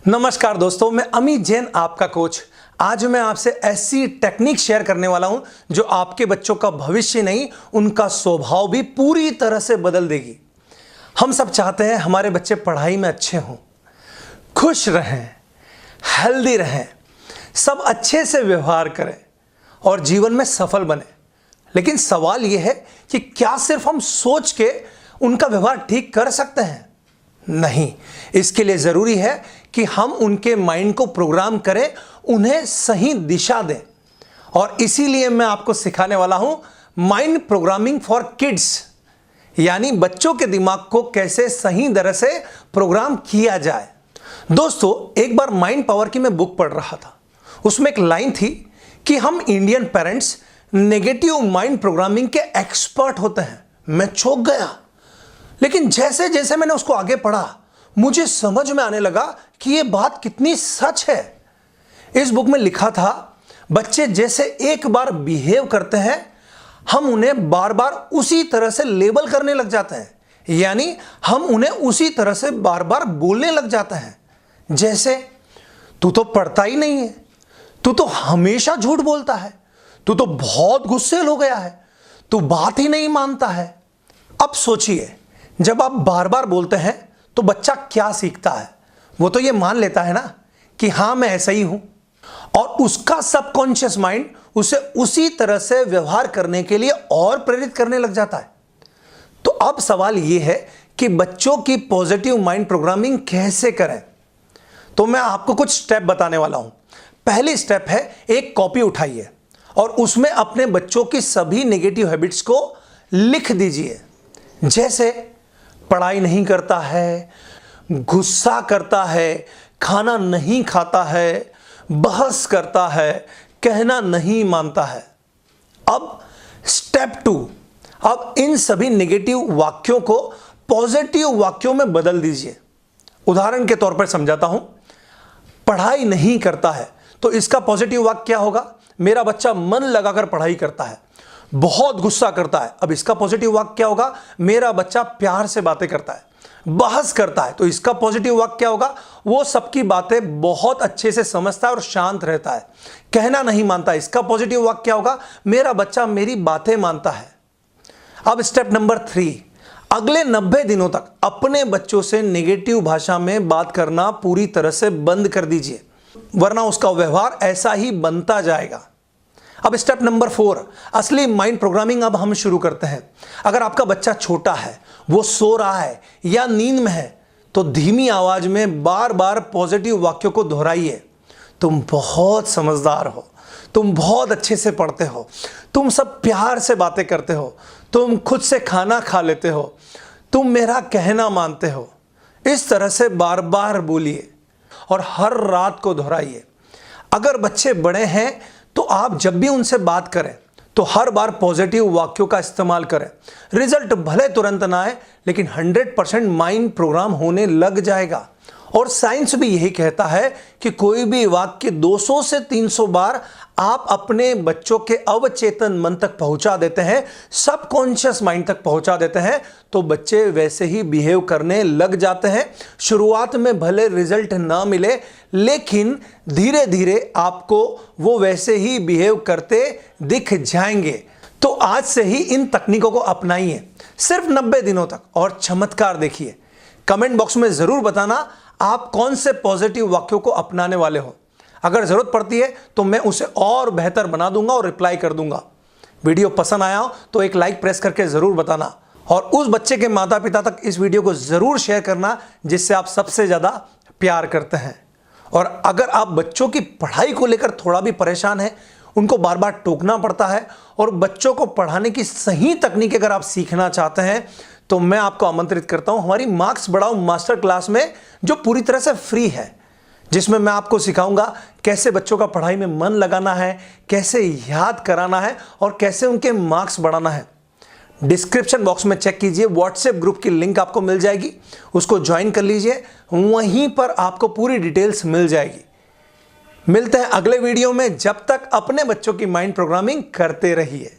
नमस्कार दोस्तों, मैं अमित जैन आपका कोच। आज मैं आपसे ऐसी टेक्निक शेयर करने वाला हूं जो आपके बच्चों का भविष्य नहीं, उनका स्वभाव भी पूरी तरह से बदल देगी। हम सब चाहते हैं हमारे बच्चे पढ़ाई में अच्छे हों, खुश रहें, हेल्दी रहें, सब अच्छे से व्यवहार करें और जीवन में सफल बने। लेकिन सवाल यह है कि क्या सिर्फ हम सोच के उनका व्यवहार ठीक कर सकते हैं? नहीं, इसके लिए जरूरी है कि हम उनके माइंड को प्रोग्राम करें, उन्हें सही दिशा दें। और इसीलिए मैं आपको सिखाने वाला हूं माइंड प्रोग्रामिंग फॉर किड्स, यानी बच्चों के दिमाग को कैसे सही तरह से प्रोग्राम किया जाए। दोस्तों, एक बार माइंड पावर की मैं बुक पढ़ रहा था। उसमें एक लाइन थी कि हम Indian parents negative mind programming के एक्सपर्ट होते हैं। मैं चौंक गया, लेकिन जैसे जैसे मैंने उसको आगे पढ़ा मुझे समझ में आने लगा कि यह बात कितनी सच है। इस बुक में लिखा था, बच्चे जैसे एक बार बिहेव करते हैं हम उन्हें बार बार उसी तरह से लेबल करने लग जाते हैं, यानी हम उन्हें उसी तरह से बार बार बोलने लग जाते हैं। जैसे, तू तो पढ़ता ही नहीं है, तू तो हमेशा झूठ बोलता है, तू तो बहुत गुस्सेल हो गया है, तू बात ही नहीं मानता है। अब सोचिए, जब आप बार बार बोलते हैं तो बच्चा क्या सीखता है? वो तो ये मान लेता है ना कि हां मैं ऐसा ही हूं, और उसका सबकॉन्शियस माइंड उसे उसी तरह से व्यवहार करने के लिए और प्रेरित करने लग जाता है। तो अब सवाल यह है कि बच्चों की पॉजिटिव माइंड प्रोग्रामिंग कैसे करें? तो मैं आपको कुछ स्टेप बताने वाला हूं। पहली स्टेप है, एक कॉपी उठाइए और उसमें अपने बच्चों की सभी नेगेटिव हैबिट्स को लिख दीजिए। जैसे, पढ़ाई नहीं करता है, गुस्सा करता है, खाना नहीं खाता है, बहस करता है, कहना नहीं मानता है। अब स्टेप 2, अब इन सभी नेगेटिव वाक्यों को पॉजिटिव वाक्यों में बदल दीजिए। उदाहरण के तौर पर समझाता हूं। पढ़ाई नहीं करता है तो इसका पॉजिटिव वाक्य क्या होगा? मेरा बच्चा मन लगाकर पढ़ाई करता है। बहुत गुस्सा करता है, अब इसका पॉजिटिव वाक्य क्या होगा? मेरा बच्चा प्यार से बातें करता है। बहस करता है तो इसका पॉजिटिव वाक्य क्या होगा? वो सबकी बातें बहुत अच्छे से समझता है और शांत रहता है। कहना नहीं मानता, इसका पॉजिटिव वाक्य क्या होगा? मेरा बच्चा मेरी बातें मानता है। अब स्टेप नंबर 3, अगले 90 दिनों तक अपने बच्चों से नेगेटिव भाषा में बात करना पूरी तरह से बंद कर दीजिए, वरना उसका व्यवहार ऐसा ही बनता जाएगा। अब स्टेप नंबर 4, असली माइंड प्रोग्रामिंग अब हम शुरू करते हैं। अगर आपका बच्चा छोटा है, वो सो रहा है या नींद में है, तो धीमी आवाज में बार बार पॉजिटिव वाक्यों को दोहराइए। तुम बहुत समझदार हो, तुम बहुत अच्छे से पढ़ते हो, तुम सब प्यार से बातें करते हो, तुम खुद से खाना खा लेते हो, तुम मेरा कहना मानते हो। इस तरह से बार बार बोलिए और हर रात को दोहराइए। अगर बच्चे बड़े हैं तो आप जब भी उनसे बात करें तो हर बार पॉजिटिव वाक्यों का इस्तेमाल करें। रिजल्ट भले तुरंत ना आए, लेकिन 100% माइंड प्रोग्राम होने लग जाएगा। और साइंस भी यही कहता है कि कोई भी वाक्य 200 से 300 बार आप अपने बच्चों के अवचेतन मन तक पहुंचा देते हैं, सबकॉन्शियस माइंड तक पहुंचा देते हैं, तो बच्चे वैसे ही बिहेव करने लग जाते हैं। शुरुआत में भले रिजल्ट ना मिले, लेकिन धीरे धीरे आपको वो वैसे ही बिहेव करते दिख जाएंगे। तो आज से ही इन तकनीकों को अपनाइए, सिर्फ 90 दिनों तक, और चमत्कार देखिए। कमेंट बॉक्स में जरूर बताना आप कौन से पॉजिटिव वाक्यों को अपनाने वाले हो। अगर जरूरत पड़ती है तो मैं उसे और बेहतर बना दूंगा और रिप्लाई कर दूंगा। वीडियो पसंद आया हो तो एक लाइक प्रेस करके जरूर बताना, और उस बच्चे के माता पिता तक इस वीडियो को जरूर शेयर करना जिससे आप सबसे ज्यादा प्यार करते हैं। और अगर आप बच्चों की पढ़ाई को लेकर थोड़ा भी परेशान हैं, उनको बार बार टोकना पड़ता है, और बच्चों को पढ़ाने की सही तकनीक अगर आप सीखना चाहते हैं, तो मैं आपको आमंत्रित करता हूं हमारी मार्क्स बढ़ाओ मास्टर क्लास में, जो पूरी तरह से फ्री है, जिसमें मैं आपको सिखाऊंगा कैसे बच्चों का पढ़ाई में मन लगाना है, कैसे याद कराना है, और कैसे उनके मार्क्स बढ़ाना है। डिस्क्रिप्शन बॉक्स में चेक कीजिए, व्हाट्सएप ग्रुप की लिंक आपको मिल जाएगी, उसको ज्वाइन कर लीजिए, वहीं पर आपको पूरी डिटेल्स मिल जाएगी। मिलते हैं अगले वीडियो में, जब तक अपने बच्चों की माइंड प्रोग्रामिंग करते रहिए।